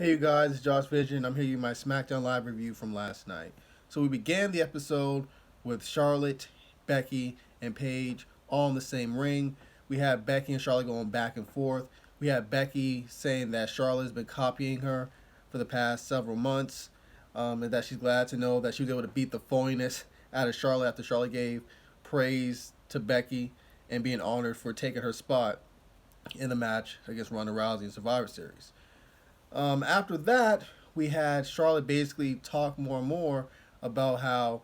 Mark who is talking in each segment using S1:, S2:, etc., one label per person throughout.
S1: Hey you guys, it's Josh Vision. I'm here with my SmackDown Live review from last night. So we began the episode with Charlotte, Becky, and Paige all in the same ring. We had Becky and Charlotte going back and forth. We had Becky saying that Charlotte has been copying her for the past several months, and that she's glad to know that she was able to beat the phoniness out of Charlotte after Charlotte gave praise to Becky and being honored for taking her spot in the match against Ronda Rousey in Survivor Series. After that, we had Charlotte basically talk more and more about how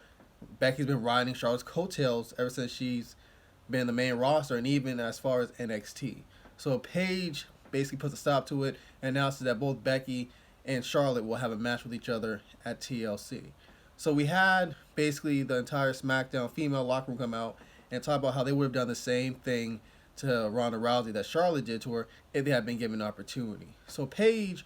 S1: Becky's been riding Charlotte's coattails ever since she's been the main roster and even as far as NXT. So Paige basically puts a stop to it and announces that both Becky and Charlotte will have a match with each other at TLC. So we had basically the entire SmackDown female locker room come out and talk about how they would have done the same thing to Ronda Rousey that Charlotte did to her if they had been given an opportunity. So Paige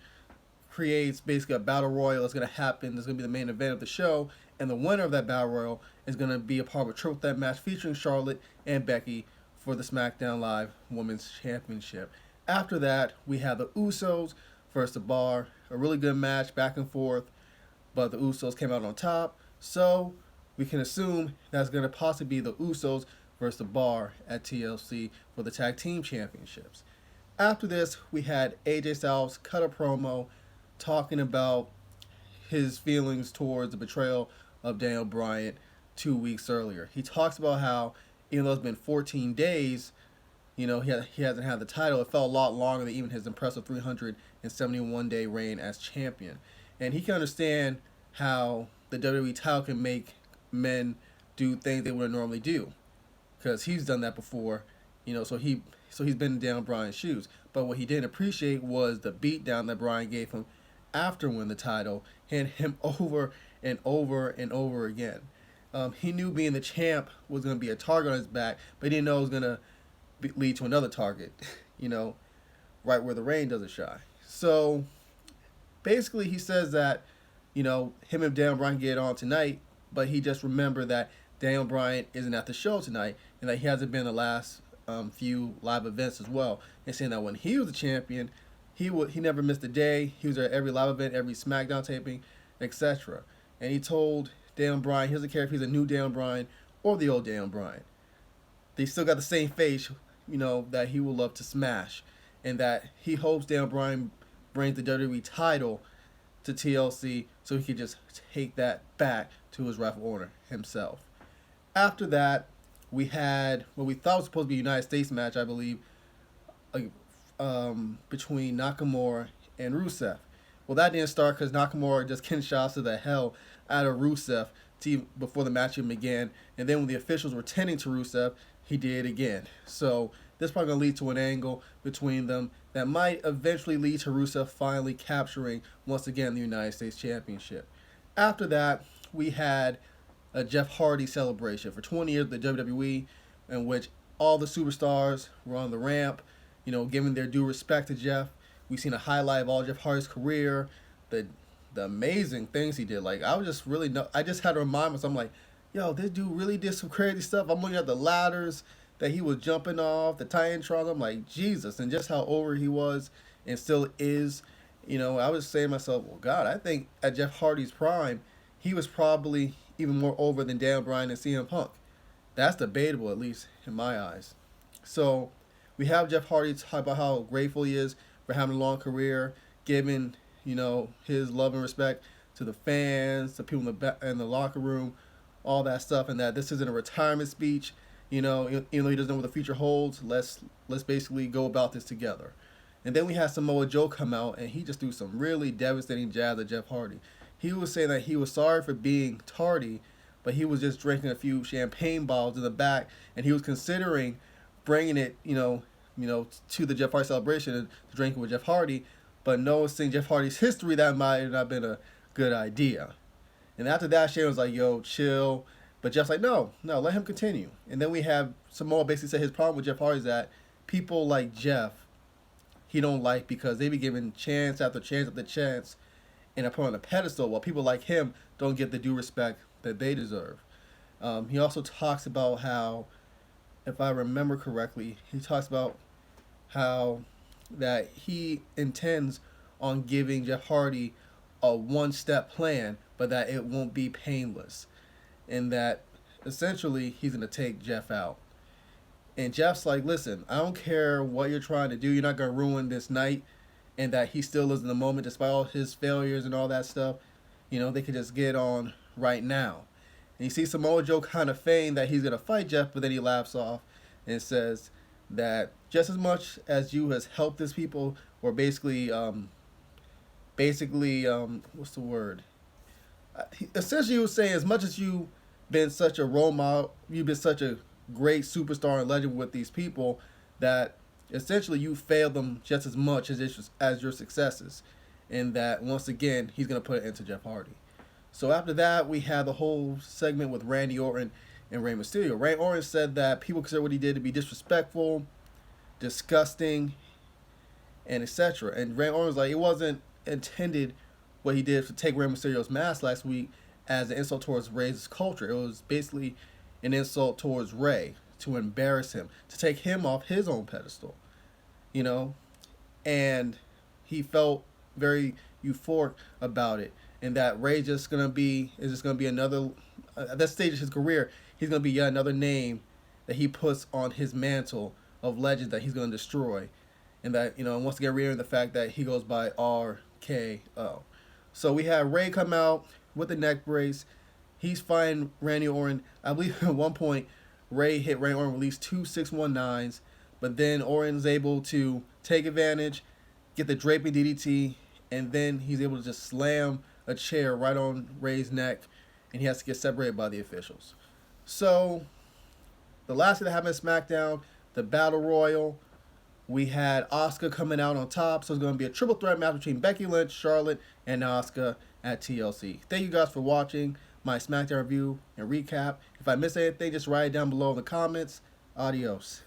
S1: creates basically a battle royal that's going to happen. That's going to be the main event of the show, and the winner of that battle royal is going to be a part of a triple threat match featuring Charlotte and Becky for the SmackDown Live Women's Championship. After that, we have the Usos versus the Bar, a really good match back and forth, but the Usos came out on top, so we can assume that's going to possibly be the Usos versus the Bar at TLC for the Tag Team Championships. After this, we had AJ Styles cut a promo talking about his feelings towards the betrayal of Daniel Bryan 2 weeks earlier. He talks about how, even though it's been 14 days, he hasn't had the title. It felt a lot longer than even his impressive 371-day reign as champion. And he can understand how the WWE title can make men do things they wouldn't normally do, because he's done that before. So he's been in Daniel Bryan's shoes. But what he didn't appreciate was the beatdown that Bryan gave him after winning the title, and him over and over and over again. He knew being the champ was going to be a target on his back, but he didn't know it was going to lead to another target, right where the rain doesn't shine. So basically he says that, him and Daniel Bryan get on tonight, but he just remembered that Daniel Bryan isn't at the show tonight, and that he hasn't been the last few live events as well. And saying that when he was a champion, he never missed a day. He was at every live event, every SmackDown taping, etc. And he told Daniel Bryan he doesn't care if he's a new Daniel Bryan or the old Daniel Bryan. They still got the same face, that he will love to smash, and that he hopes Daniel Bryan brings the WWE title to TLC so he could just take that back to his rightful owner himself. After that, we had what we thought was supposed to be a United States match, I believe, between Nakamura and Rusev. Well, that didn't start because Nakamura just Kinshasa the hell out of Rusev before the match even began. And then when the officials were tending to Rusev, he did it again. So this is probably going to lead to an angle between them that might eventually lead to Rusev finally capturing, once again, the United States Championship. After that, we had a Jeff Hardy celebration for 20 years of the WWE, in which all the superstars were on the ramp, giving their due respect to Jeff. We've seen a highlight of all Jeff Hardy's career, the amazing things he did. Like, I just had to remind myself, I'm like, yo, this dude really did some crazy stuff. I'm looking at the ladders that he was jumping off, the Titantrons. I'm like, Jesus, and just how over he was and still is. I was saying to myself, well, God, I think at Jeff Hardy's prime, he was probably even more over than Daniel Bryan and CM Punk. That's debatable, at least in my eyes. So we have Jeff Hardy talk about how grateful he is for having a long career, giving his love and respect to the fans, to people in the locker room, all that stuff, and that this isn't a retirement speech. Even though he doesn't know what the future holds, let's basically go about this together. And then we had Samoa Joe come out, and he just threw some really devastating jabs at Jeff Hardy. He was saying that he was sorry for being tardy, but he was just drinking a few champagne bottles in the back, and he was considering bringing it, to the Jeff Hardy celebration and drinking with Jeff Hardy, but noticing Jeff Hardy's history, that might have not been a good idea. And after that, Shane was like, yo, chill. But Jeff's like, no, let him continue. And then we have Samoa basically said his problem with Jeff Hardy is that people like Jeff, he don't like because they be given chance after chance after chance and are put on a pedestal, while people like him don't get the due respect that they deserve. He also talks about how, if I remember correctly, he talks about how that he intends on giving Jeff Hardy a one-step plan, but that it won't be painless, and that essentially he's gonna take Jeff out. And Jeff's like, listen, I don't care what you're trying to do, you're not gonna ruin this night, and that he still lives in the moment despite all his failures and all that stuff. You know, they could just get on right now. And you see Samoa Joe kind of feign that he's gonna fight Jeff, but then he laughs off and says that just as much as you has helped these people, or what's the word? Essentially, he was saying as much as you've been such a role model, you've been such a great superstar and legend with these people, that essentially you failed them just as much as your successes, and that once again he's gonna put it into Jeff Hardy. So after that, we had the whole segment with Randy Orton and Rey Mysterio. Randy Orton said that people consider what he did to be disrespectful, disgusting, and etc. And Randy Orton was like, it wasn't intended what he did to take Rey Mysterio's mask last week as an insult towards Rey's culture. It was basically an insult towards Rey, to embarrass him, to take him off his own pedestal, you know? And he felt very euphoric about it, and that Rey is just gonna be another, at that stage of his career, he's gonna be yet another name that he puts on his mantle of legends that he's gonna destroy. And that, you know, once again reiterating the fact that he goes by RKO. So we have Rey come out with the neck brace. He's fighting Randy Orton. I believe at one point Rey hit Randy Orton, released 2 619s, but then Orton's able to take advantage, get the draping DDT, and then he's able to just slam a chair right on Rey's neck, and he has to get separated by the officials. So the last thing that happened at SmackDown, the Battle Royal, we had Asuka coming out on top, so it's going to be a triple threat match between Becky Lynch, Charlotte, and Asuka at TLC. Thank you guys for watching my SmackDown review and recap. If I missed anything, just write it down below in the comments. Adios.